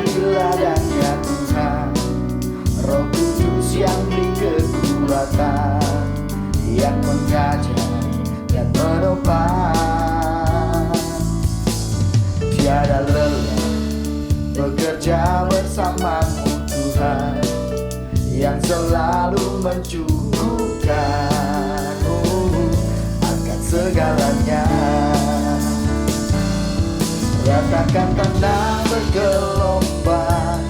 di ladangnya Tuhan, Roh Kudus yang beri kekuatan, yang mengajar dan menopang. Tiada lelah bekerja bersamamu Tuhan, yang selalu mencukupkanmu akan segalanya. Ratakan tanah bergelombang,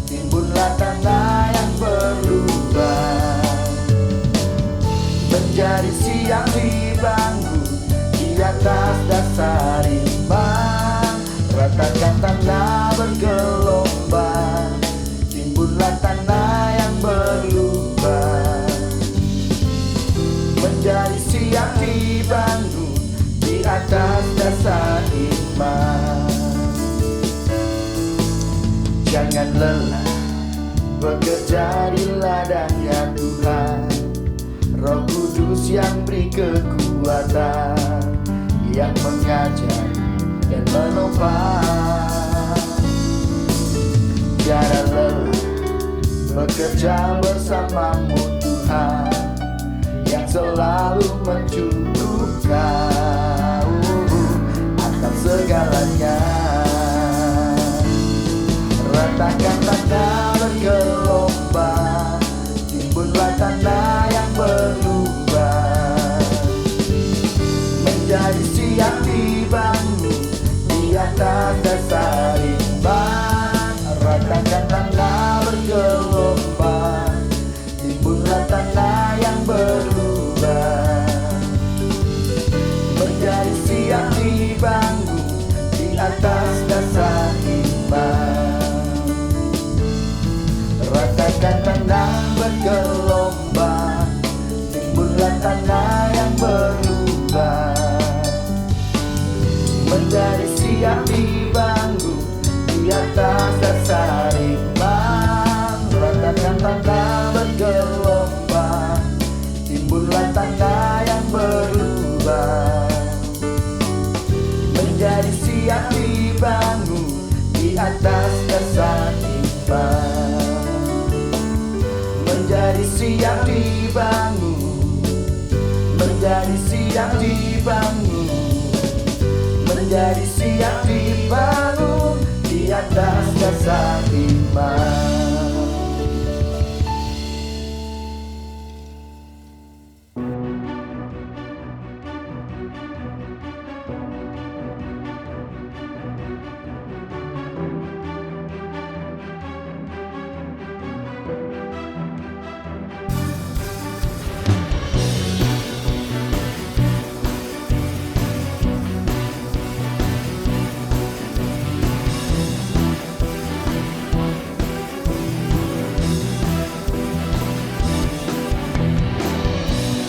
timbunlah tanah yang berlubang, menjadi siang dibangun di atas dasar iman. Ratakan tanah bergelombang, timbunlah tanah yang berlubang, menjadi siang dibangun di atas dasar iman. Jangan lelah bekerja di ladangnya Tuhan, Roh Kudus yang beri kekuatan, yang mengajar dan menopang. Tiada lelah bekerja bersamamu Tuhan, yang selalu mencukupkan akan segalanya. Ratakan tanah bergelombang, timbunlah tanah yang berlubang, menjadi siang dibangun di atas dasar iman. Ratakan tanah bergelombang, timbunlah tanah yang berlubang, menjadi siang dibangun di atas dasar iman. Ratakan tanah bergelombang, timbunlah tanah yang berlubang, menjadi siang dibangun di atas dasar iman. Ratakan tanah bergelombang, timbunlah tanah yang berlubang, menjadi siang dibangun di atas dasar iman. Menjadi siang dibangun, menjadi siang dibangun, menjadi siang dibangun di atas dasar iman.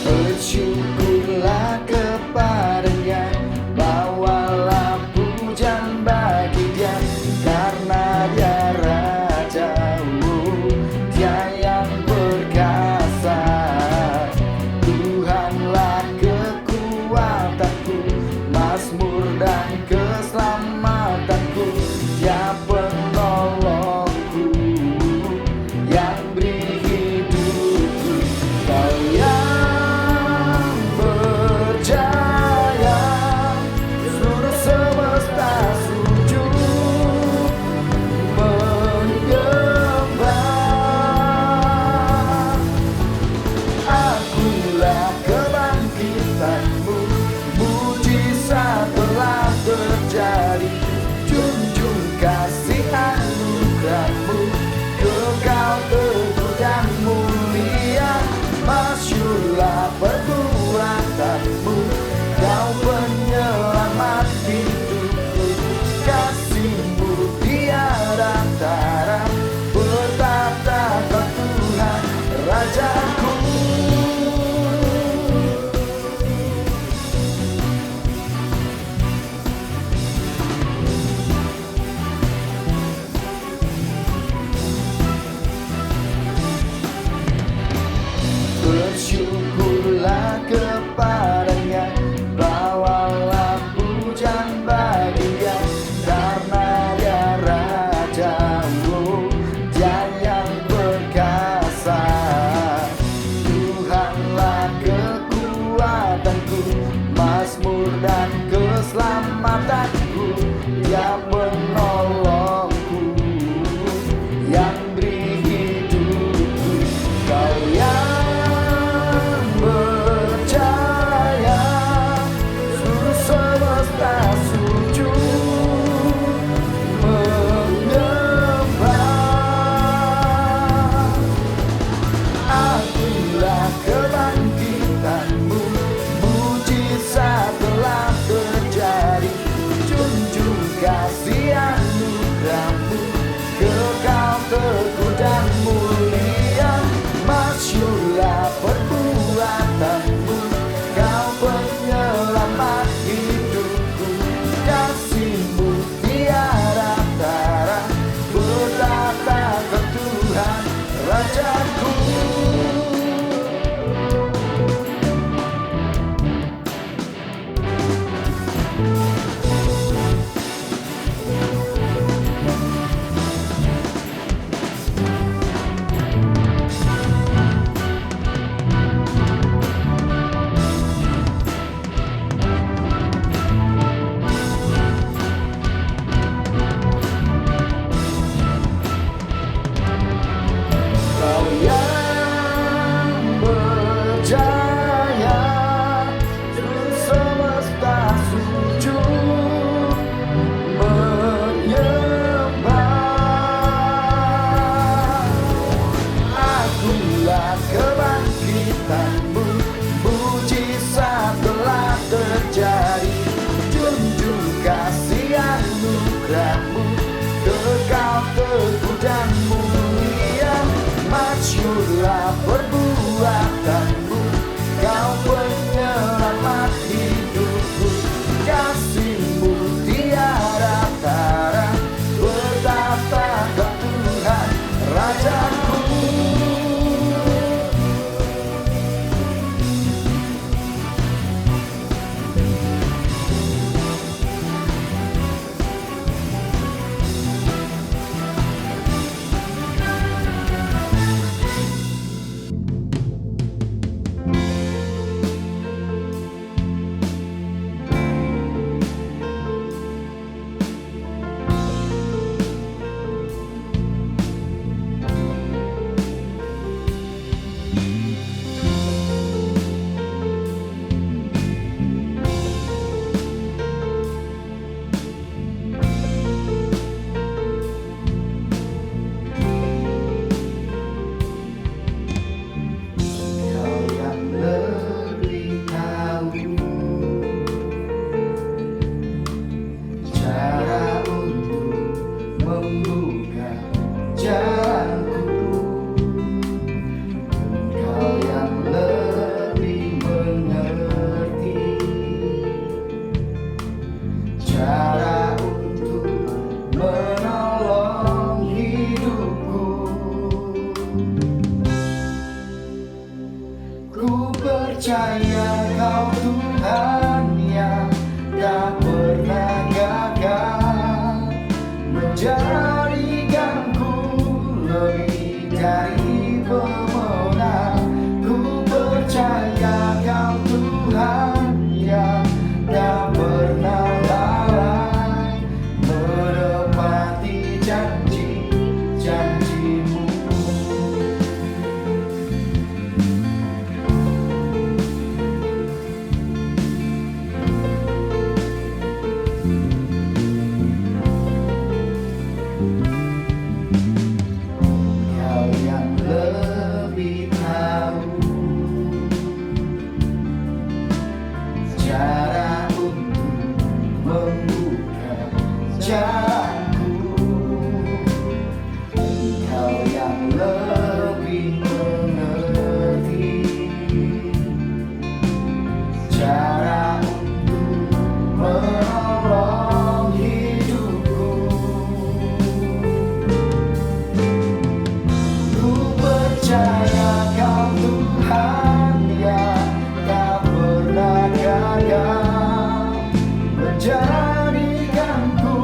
Bersyukurlah kepadanya, bawalah pujian bagi Dia, karena Dia Rajamu, Dia yang perkasa. Tuhanlah kekuatanku, Mazmur dan keselamatanku, Dia penolongku yang beri hidupku. Kau yang berjaya, seluruh semesta sujud menyembah. Akulah kebangkitanmu, mujizat telah terjadi. Junjung kasih anugerahmu, kekal teguh dan mulia. Masyurlah perbuatanmu, Kau penyelamat hidupku. Kasih-Mu tiada tara, bertata Kau Tuhan Rajaku. Dia penolongku yang beri hidupku. Kau yang percaya seluruh semesta sujud menyembah. Akulah kebangkitanmu, mujizat telah terjadi. Junjung kasih anugerahmu, kekal teguh dan mulia. Masyurlah perbuatanmu, kau penyelamat hidupku. Kasihmu tiada tara, bertata ke Tuhan Rajaku. Kau yang berjaya, seluruh semesta sujud menyembah. Akulah kebangkitanmu, mujizat telah terjadi. Junjung kasih anugerahmu, kekal teguh dan mulia. Masyurlah perbuatanmu, kau penyelamat hidupku. Kasihmu tiada tara, bertata ke Tuhan Rajaku. Kau yang lebih tahu cara untuk membuka jalanku. Kau yang lebih mengerti cara untuk menolong hidupku. Ku percaya Kau Tuhan yang tak pernah gagal, menjadikanku lebih dari pemenang. Ku percaya Kau Tuhan yang tak pernah lalai, menepati janji-janji-Mu. Kau yang lebih tahu cara untuk membuka jalanku. Kau yang lebih mengerti cara untuk menolong hidupku. Ku percaya Kau Tuhan yang tak pernah gagal, menjadikanku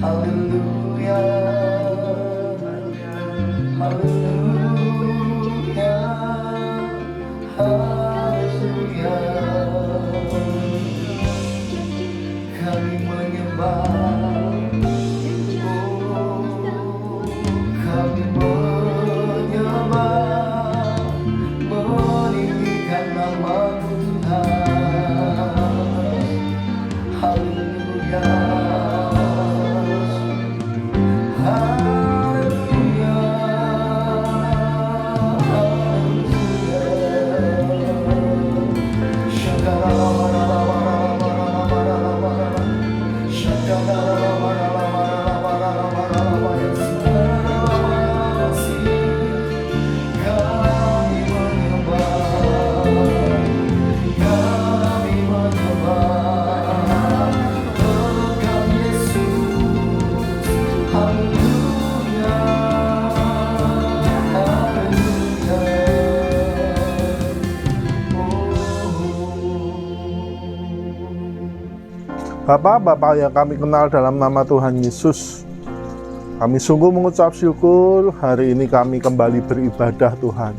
Haleluya, haleluya, haleluya. Kami menyembah, oh, kami menyembah, meninggikan nama Tuhan. Haleluya, haleluya, haleluya. Bapak-bapak yang kami kenal dalam nama Tuhan Yesus, kami sungguh mengucap syukur hari ini kami kembali beribadah Tuhan,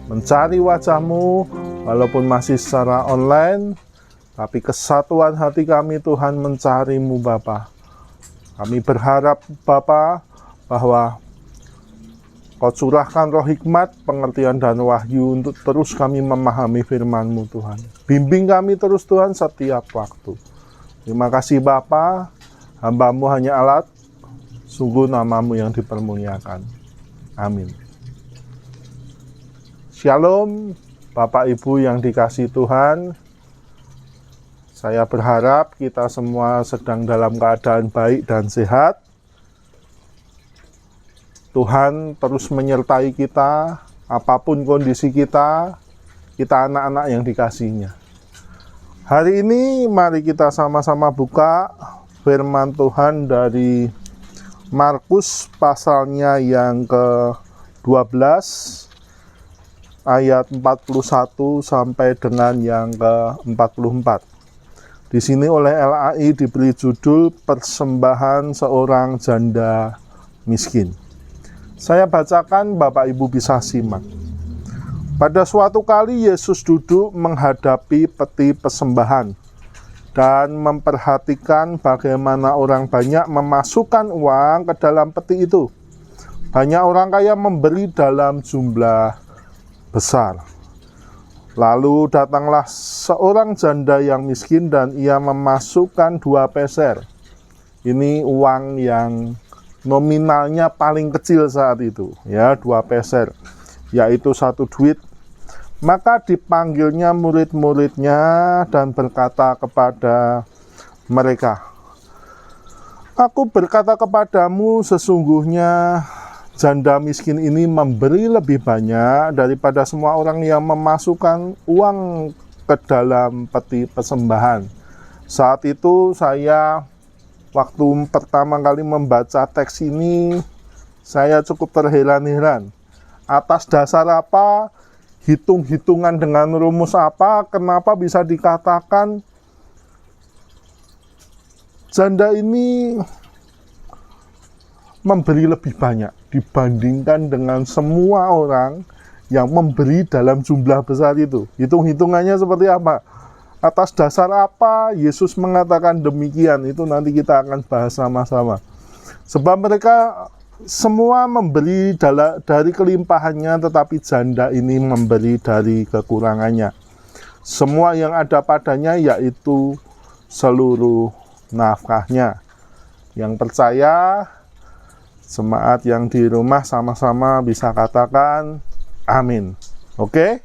mencari wajah-Mu walaupun masih secara online, tapi kesatuan hati kami Tuhan mencari-Mu Bapa. Kami berharap Bapa bahwa Kau curahkan roh hikmat, pengertian dan wahyu untuk terus kami memahami firman-Mu Tuhan. Bimbing kami terus Tuhan setiap waktu. Terima kasih Bapa, hamba-Mu hanya alat, sungguh nama-Mu yang dipermuliakan. Amin. Shalom, Bapak Ibu yang dikasihi Tuhan. Saya berharap kita semua sedang dalam keadaan baik dan sehat. Tuhan terus menyertai kita, apapun kondisi kita anak-anak yang dikasihinya. Hari ini mari kita sama-sama buka firman Tuhan dari Markus pasalnya yang ke-12 ayat 41 sampai dengan yang ke-44. Di sini oleh LAI diberi judul Persembahan Seorang Janda Miskin. Saya bacakan, Bapak Ibu bisa simak. Pada suatu kali Yesus duduk menghadapi peti persembahan dan memperhatikan bagaimana orang banyak memasukkan uang ke dalam peti itu. Banyak orang kaya memberi dalam jumlah besar. Lalu datanglah seorang janda yang miskin dan ia memasukkan 2 peser. Ini uang yang nominalnya paling kecil saat itu, ya, 2 peser, yaitu 1 duit. Maka dipanggilnya murid-muridnya dan berkata kepada mereka, "Aku berkata kepadamu, sesungguhnya janda miskin ini memberi lebih banyak daripada semua orang yang memasukkan uang ke dalam peti persembahan." Saat itu saya, waktu pertama kali membaca teks ini, saya cukup terheran-heran. Atas dasar apa, hitung-hitungan dengan rumus apa, kenapa bisa dikatakan janda ini memberi lebih banyak dibandingkan dengan semua orang yang memberi dalam jumlah besar itu. Hitung-hitungannya seperti apa? Atas dasar apa Yesus mengatakan demikian? Itu nanti kita akan bahas sama-sama. Sebab mereka semua memberi dari kelimpahannya, tetapi janda ini memberi dari kekurangannya. Semua yang ada padanya yaitu seluruh nafkahnya. Yang percaya, jemaat yang di rumah sama-sama bisa katakan amin. Oke?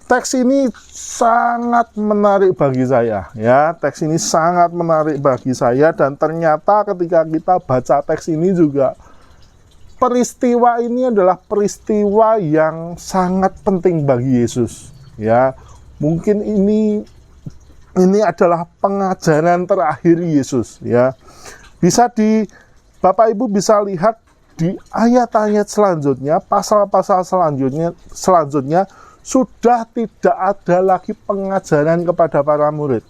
Teks ini sangat menarik bagi saya, ya. Teks ini sangat menarik bagi saya, dan ternyata ketika kita baca teks ini juga, peristiwa ini adalah peristiwa yang sangat penting bagi Yesus, ya. Mungkin ini adalah pengajaran terakhir Yesus, ya. Bapak Ibu bisa lihat di ayat-ayat selanjutnya, pasal-pasal selanjutnya sudah tidak ada lagi pengajaran kepada para murid.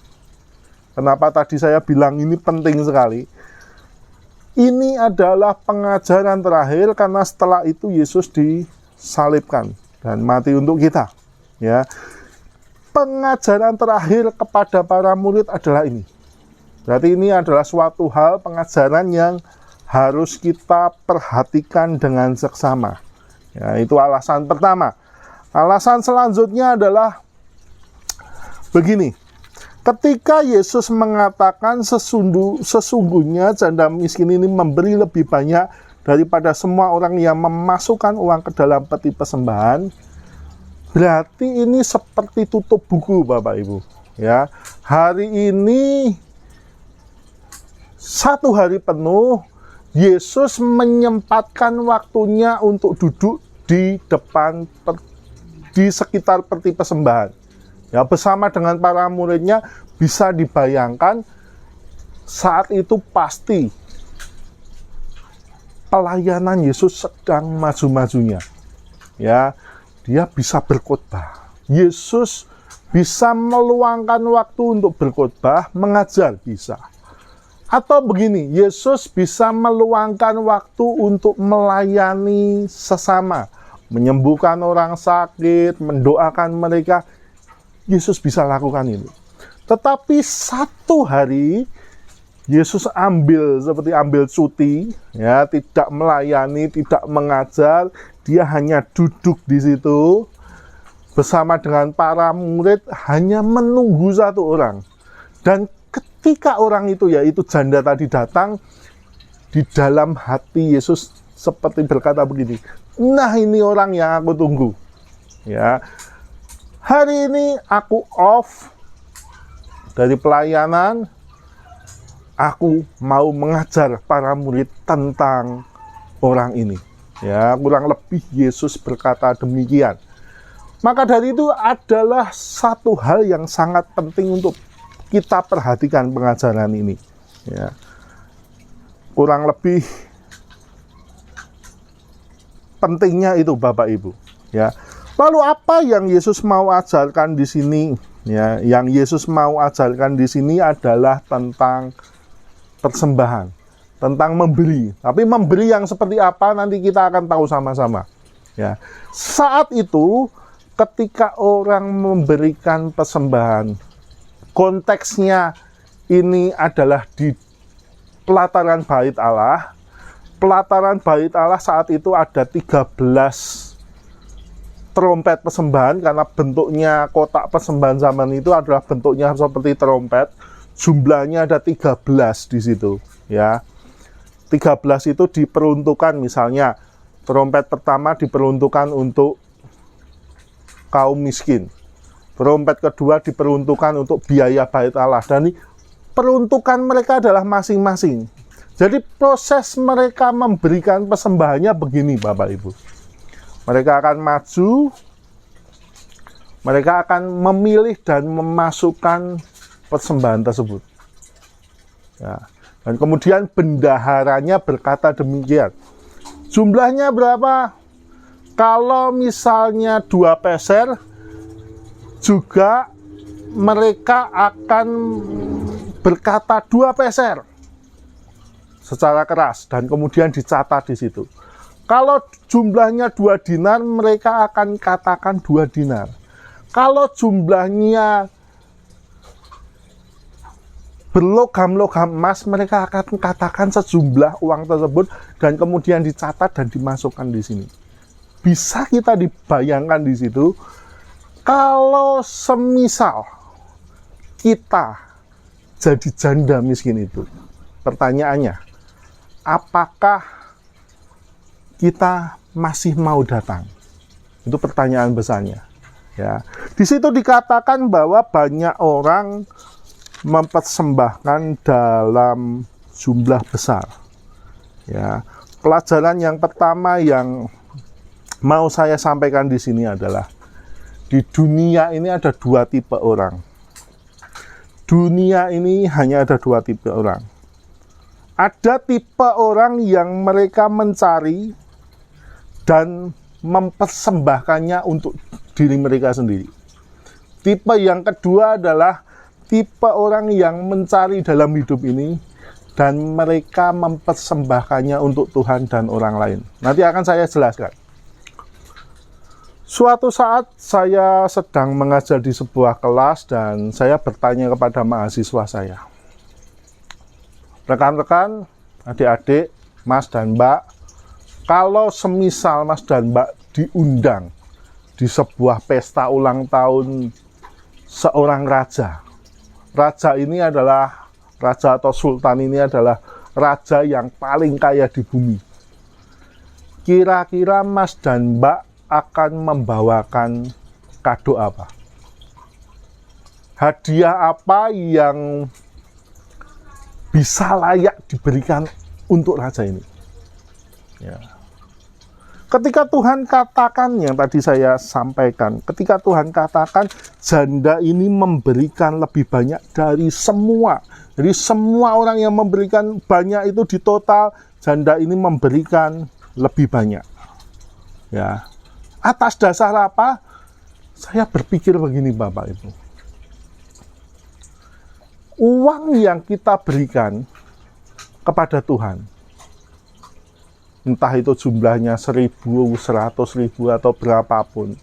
Kenapa tadi saya bilang ini penting sekali? Ini adalah pengajaran terakhir karena setelah itu Yesus disalibkan dan mati untuk kita. Ya, pengajaran terakhir kepada para murid adalah ini. Berarti ini adalah suatu hal pengajaran yang harus kita perhatikan dengan seksama. Ya, itu alasan pertama. Alasan selanjutnya adalah begini. Ketika Yesus mengatakan sesungguhnya janda miskin ini memberi lebih banyak daripada semua orang yang memasukkan uang ke dalam peti persembahan, berarti ini seperti tutup buku, Bapak Ibu. Ya, hari ini satu hari penuh Yesus menyempatkan waktunya untuk duduk di depan di sekitar peti persembahan. Ya, bersama dengan para muridnya. Bisa dibayangkan saat itu pasti pelayanan Yesus sedang maju-majunya. Ya, dia bisa berkhotbah. Yesus bisa meluangkan waktu untuk berkhotbah, mengajar bisa. Atau begini, Yesus bisa meluangkan waktu untuk melayani sesama, menyembuhkan orang sakit, mendoakan mereka. Yesus bisa lakukan itu. Tetapi satu hari Yesus seperti ambil cuti, ya, tidak melayani, tidak mengajar, dia hanya duduk di situ bersama dengan para murid, hanya menunggu satu orang. Dan ketika orang itu, yaitu janda tadi datang, di dalam hati Yesus seperti berkata begini, nah ini orang yang aku tunggu. Ya, hari ini aku off dari pelayanan, aku mau mengajar para murid tentang orang ini. Ya, kurang lebih Yesus berkata demikian. Maka dari itu adalah satu hal yang sangat penting untuk kita perhatikan pengajaran ini. Ya, kurang lebih pentingnya itu, Bapak Ibu. Ya. Lalu apa yang Yesus mau ajarkan di sini? Ya, yang Yesus mau ajarkan di sini adalah tentang persembahan, tentang memberi. Tapi memberi yang seperti apa nanti kita akan tahu sama-sama. Ya, saat itu ketika orang memberikan persembahan, konteksnya ini adalah di pelataran Bait Allah. Pelataran Bait Allah saat itu ada 13 trompet persembahan, karena bentuknya kotak persembahan zaman itu adalah bentuknya seperti trompet. Jumlahnya ada 13 di situ, ya. 13 itu diperuntukkan, misalnya trompet pertama diperuntukkan untuk kaum miskin. Trompet kedua diperuntukkan untuk biaya Bait Allah, dan peruntukan mereka adalah masing-masing. Jadi proses mereka memberikan persembahannya begini, Bapak Ibu. Mereka akan maju, mereka akan memilih dan memasukkan persembahan tersebut. Ya. Dan kemudian bendaharanya berkata demikian. Jumlahnya berapa? Kalau misalnya 2 peser, juga mereka akan berkata 2 peser secara keras, dan kemudian dicatat di situ. Kalau jumlahnya 2 dinar, mereka akan katakan 2 dinar. Kalau jumlahnya berlogam-logam emas, mereka akan katakan sejumlah uang tersebut, dan kemudian dicatat dan dimasukkan di sini. Bisa kita dibayangkan di situ, kalau semisal kita jadi janda miskin itu, pertanyaannya, apakah kita masih mau datang? Itu pertanyaan besarnya. Ya, di situ dikatakan bahwa banyak orang mempersembahkan dalam jumlah besar. Ya, pelajaran yang pertama yang mau saya sampaikan di sini adalah di dunia ini ada 2 tipe orang. Dunia ini hanya ada 2 tipe orang. Ada tipe orang yang mereka mencari dan mempersembahkannya untuk diri mereka sendiri. Tipe yang kedua adalah tipe orang yang mencari dalam hidup ini dan mereka mempersembahkannya untuk Tuhan dan orang lain. Nanti akan saya jelaskan. Suatu saat saya sedang mengajar di sebuah kelas dan saya bertanya kepada mahasiswa saya, rekan-rekan, adik-adik, Mas dan Mbak, kalau semisal Mas dan Mbak diundang di sebuah pesta ulang tahun seorang raja. Raja ini adalah, raja atau sultan ini adalah raja yang paling kaya di bumi. Kira-kira Mas dan Mbak akan membawakan kado apa? Hadiah apa yang bisa layak diberikan untuk raja ini? Ya. Ketika Tuhan katakan, yang tadi saya sampaikan, ketika Tuhan katakan janda ini memberikan lebih banyak dari semua. Jadi semua orang yang memberikan banyak itu di total, janda ini memberikan lebih banyak. Ya. Atas dasar apa? Saya berpikir begini Bapak Ibu. Uang yang kita berikan kepada Tuhan, entah itu jumlahnya 1.000, 100.000 atau berapapun,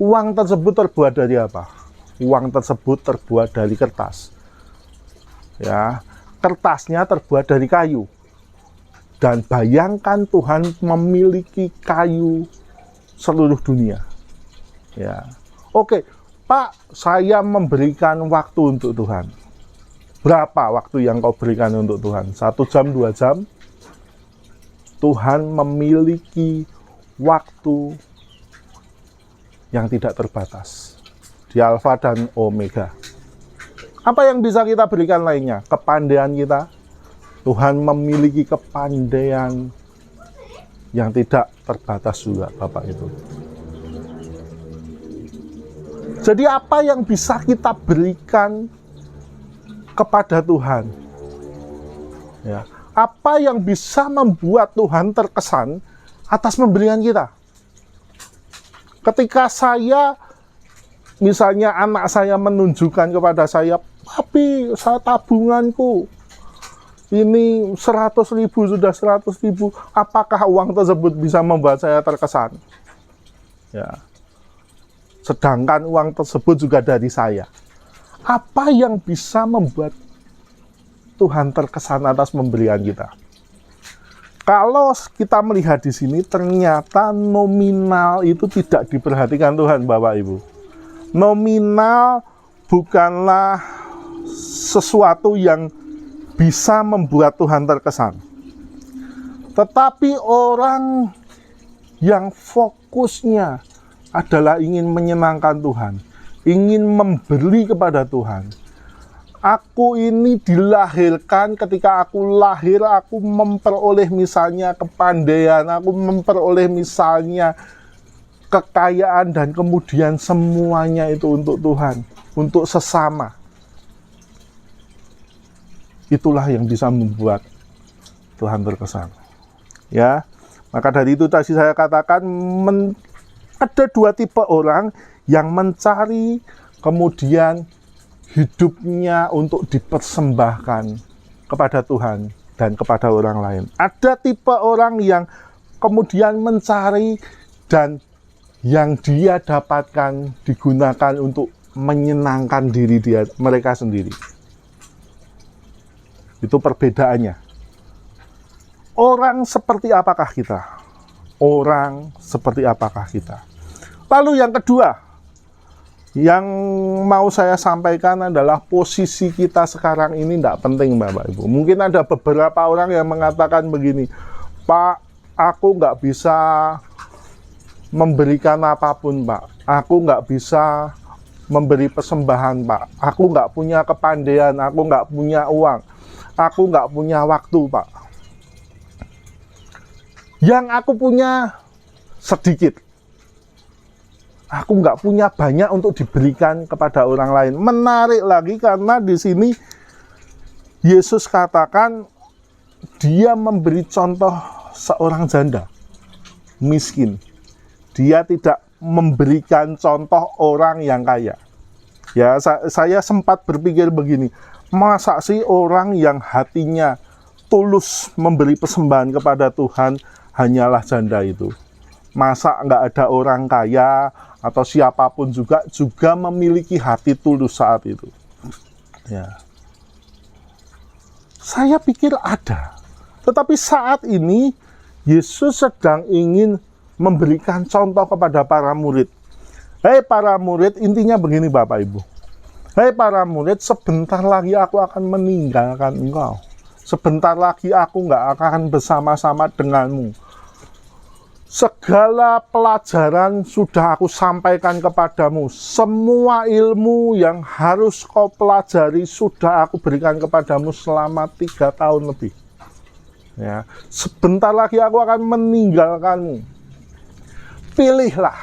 uang tersebut terbuat dari apa? Uang tersebut terbuat dari kertas. Ya, kertasnya terbuat dari kayu. Dan bayangkan Tuhan memiliki kayu seluruh dunia. Ya. Oke, Pak, saya memberikan waktu untuk Tuhan. Berapa waktu yang kau berikan untuk Tuhan? 1 jam, 2 jam? Tuhan memiliki waktu yang tidak terbatas. Di Alfa dan Omega. Apa yang bisa kita berikan lainnya? Kepandaian kita. Tuhan memiliki kepandaian yang tidak terbatas juga, Bapak Ibu. Jadi apa yang bisa kita berikan kepada Tuhan? Ya. Apa yang bisa membuat Tuhan terkesan atas pemberian kita? Ketika saya, misalnya anak saya menunjukkan kepada saya, "Papi, saya tabunganku ini 100.000, sudah 100.000. Apakah uang tersebut bisa membuat saya terkesan?" Ya. Sedangkan uang tersebut juga dari saya. Apa yang bisa membuat Tuhan terkesan atas pemberian kita? Kalau kita melihat di sini, ternyata nominal itu tidak diperhatikan Tuhan, Bapak Ibu. Nominal bukanlah sesuatu yang bisa membuat Tuhan terkesan. Tetapi orang yang fokusnya adalah ingin menyenangkan Tuhan, ingin memberi kepada Tuhan. Aku ini dilahirkan, ketika aku lahir, aku memperoleh misalnya kepandaian, aku memperoleh misalnya kekayaan, dan kemudian semuanya itu untuk Tuhan, untuk sesama. Itulah yang bisa membuat Tuhan terkesan. Ya, maka dari itu tadi saya katakan ada dua tipe orang yang mencari kemudian hidupnya untuk dipersembahkan kepada Tuhan dan kepada orang lain. Ada tipe orang yang kemudian mencari dan yang dia dapatkan digunakan untuk menyenangkan diri mereka sendiri. Itu perbedaannya. Orang seperti apakah kita? Orang seperti apakah kita? Lalu yang kedua, yang mau saya sampaikan adalah posisi kita sekarang ini tidak penting, Bapak Ibu. Mungkin ada beberapa orang yang mengatakan begini, "Pak, aku nggak bisa memberikan apapun, Pak. Aku nggak bisa memberi persembahan, Pak. Aku nggak punya kepandaian, aku nggak punya uang, aku nggak punya waktu, Pak. Yang aku punya sedikit. Aku nggak punya banyak untuk diberikan kepada orang lain." Menarik lagi karena di sini Yesus katakan dia memberi contoh seorang janda miskin. Dia tidak memberikan contoh orang yang kaya. Ya, saya sempat berpikir begini, Masa sih orang yang hatinya tulus memberi persembahan kepada Tuhan hanyalah janda itu? Masa nggak ada orang kaya atau siapapun juga memiliki hati tulus saat itu? Ya, saya pikir ada. Tetapi saat ini Yesus sedang ingin memberikan contoh kepada para murid. Hei para murid, intinya begini Bapak Ibu. Hei para murid, sebentar lagi aku akan meninggalkan engkau. Sebentar lagi aku nggak akan bersama-sama denganmu. Segala pelajaran sudah aku sampaikan kepadamu. Semua ilmu yang harus kau pelajari sudah aku berikan kepadamu selama 3 tahun lebih. Ya, sebentar lagi aku akan meninggalkanmu. Pilihlah,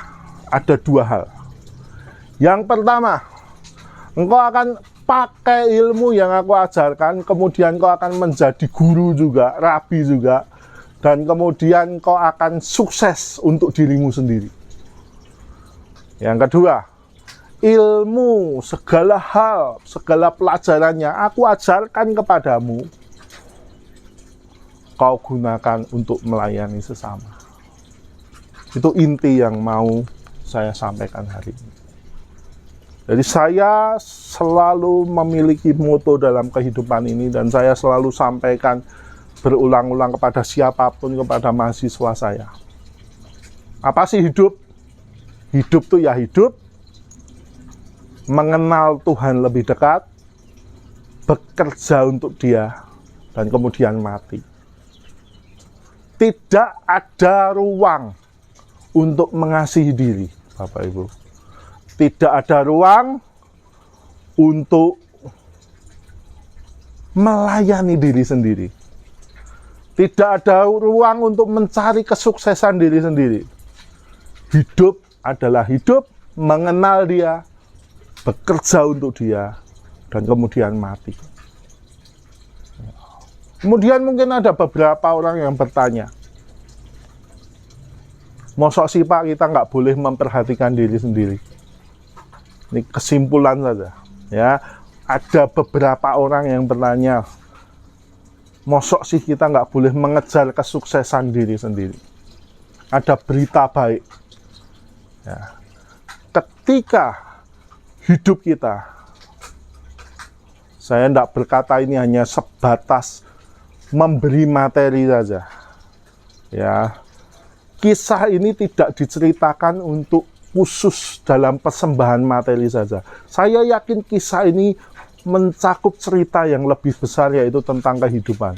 ada 2 hal. Yang pertama, engkau akan pakai ilmu yang aku ajarkan, kemudian kau akan menjadi guru juga, rabi juga, dan kemudian kau akan sukses untuk dirimu sendiri. Yang kedua, ilmu, segala hal, segala pelajarannya aku ajarkan kepadamu, kau gunakan untuk melayani sesama. Itu inti yang mau saya sampaikan hari ini. Jadi saya selalu memiliki moto dalam kehidupan ini, dan saya selalu sampaikan berulang-ulang kepada siapapun, kepada mahasiswa saya. Apa sih hidup? Hidup tuh ya hidup, mengenal Tuhan lebih dekat, bekerja untuk Dia, dan kemudian mati. Tidak ada ruang untuk mengasihi diri, Bapak Ibu. Tidak ada ruang untuk melayani diri sendiri. Tidak ada ruang untuk mencari kesuksesan diri sendiri. Hidup adalah hidup, mengenal Dia, bekerja untuk Dia, dan kemudian mati. Kemudian mungkin ada beberapa orang yang bertanya, mosok sih Pak kita nggak boleh memperhatikan diri sendiri? Ini kesimpulan saja, ya. Ada beberapa orang yang bertanya, mosok sih kita nggak boleh mengejar kesuksesan diri sendiri? Ada berita baik, ya. Ketika hidup kita, saya tidak berkata ini hanya sebatas memberi materi saja, ya. Kisah ini tidak diceritakan untuk khusus dalam persembahan materi saja. Saya yakin kisah ini mencakup cerita yang lebih besar, yaitu tentang kehidupan.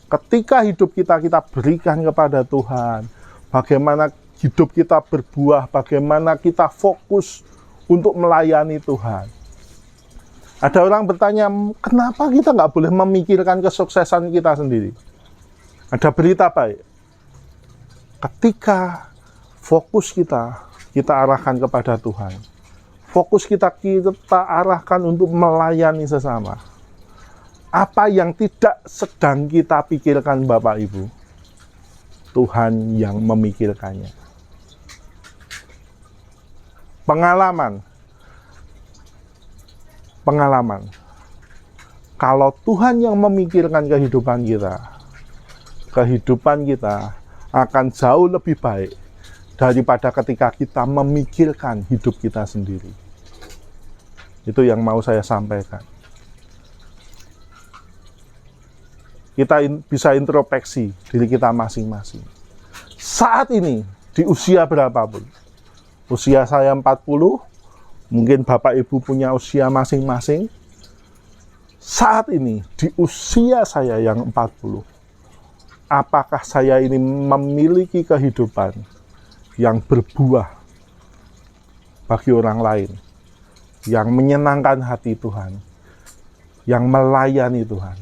Ketika hidup kita berikan kepada Tuhan, bagaimana hidup kita berbuah, bagaimana kita fokus untuk melayani Tuhan. Ada orang bertanya, kenapa kita nggak boleh memikirkan kesuksesan kita sendiri? Ada berita baik. Ketika fokus kita arahkan kepada Tuhan, fokus kita arahkan untuk melayani sesama. Apa yang tidak sedang kita pikirkan Bapak Ibu, Tuhan yang memikirkannya. Pengalaman. Kalau Tuhan yang memikirkan kehidupan kita akan jauh lebih baik daripada ketika kita memikirkan hidup kita sendiri. Itu yang mau saya sampaikan. Kita bisa introspeksi diri kita masing-masing. Saat ini, di usia berapapun, usia saya 40, mungkin Bapak Ibu punya usia masing-masing. Saat ini, di usia saya yang 40, apakah saya ini memiliki kehidupan yang berbuah bagi orang lain, yang menyenangkan hati Tuhan, yang melayani Tuhan?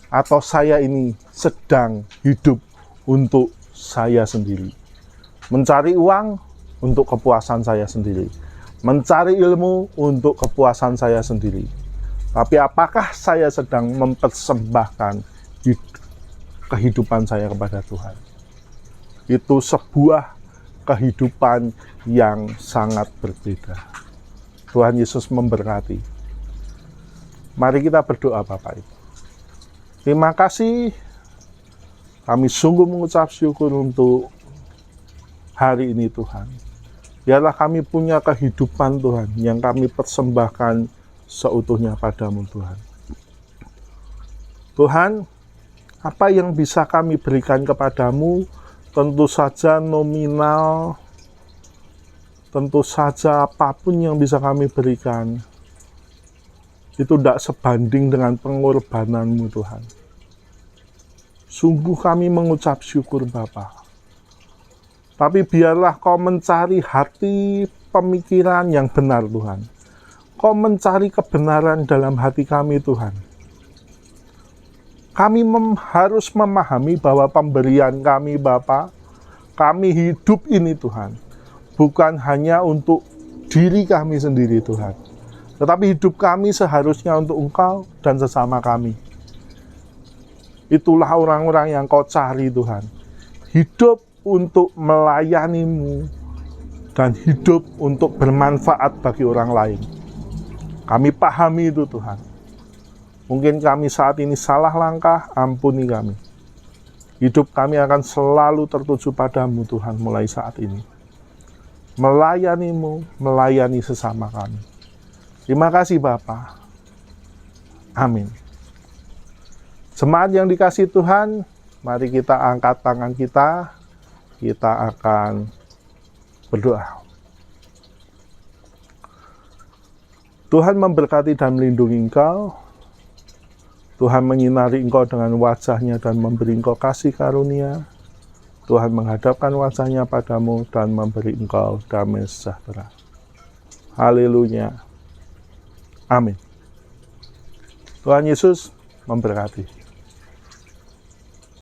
Atau saya ini sedang hidup untuk saya sendiri, mencari uang untuk kepuasan saya sendiri, mencari ilmu untuk kepuasan saya sendiri? Tapi apakah saya sedang mempersembahkan kehidupan saya kepada Tuhan? Itu sebuah kehidupan yang sangat berbeda. Tuhan Yesus memberkati. Mari kita berdoa Bapak Ibu. Terima kasih, kami sungguh mengucap syukur untuk hari ini Tuhan. Biarlah kami punya kehidupan Tuhan, yang kami persembahkan seutuhnya padamu Tuhan. Tuhan, apa yang bisa kami berikan kepadamu, tentu saja nominal, tentu saja apapun yang bisa kami berikan, itu tidak sebanding dengan pengorbananmu Tuhan. Sungguh kami mengucap syukur Bapa. Tapi biarlah Kau mencari hati pemikiran yang benar Tuhan. Kau mencari kebenaran dalam hati kami Tuhan. Kami harus memahami bahwa pemberian kami Bapa, kami hidup ini Tuhan, bukan hanya untuk diri kami sendiri Tuhan, tetapi hidup kami seharusnya untuk Engkau dan sesama kami. Itulah orang-orang yang Kau cari Tuhan. Hidup untuk melayani-Mu dan hidup untuk bermanfaat bagi orang lain. Kami pahami itu Tuhan. Mungkin kami saat ini salah langkah, ampuni kami. Hidup kami akan selalu tertuju padamu Tuhan mulai saat ini. Melayani-Mu, melayani sesama kami. Terima kasih Bapa. Amin. Jemaat yang dikasihi Tuhan, mari kita angkat tangan kita akan berdoa. Tuhan memberkati dan melindungi engkau. Tuhan menyinari engkau dengan wajah-Nya dan memberi engkau kasih karunia. Tuhan menghadapkan wajah-Nya padamu dan memberi engkau damai sejahtera. Haleluya. Amin. Tuhan Yesus memberkati.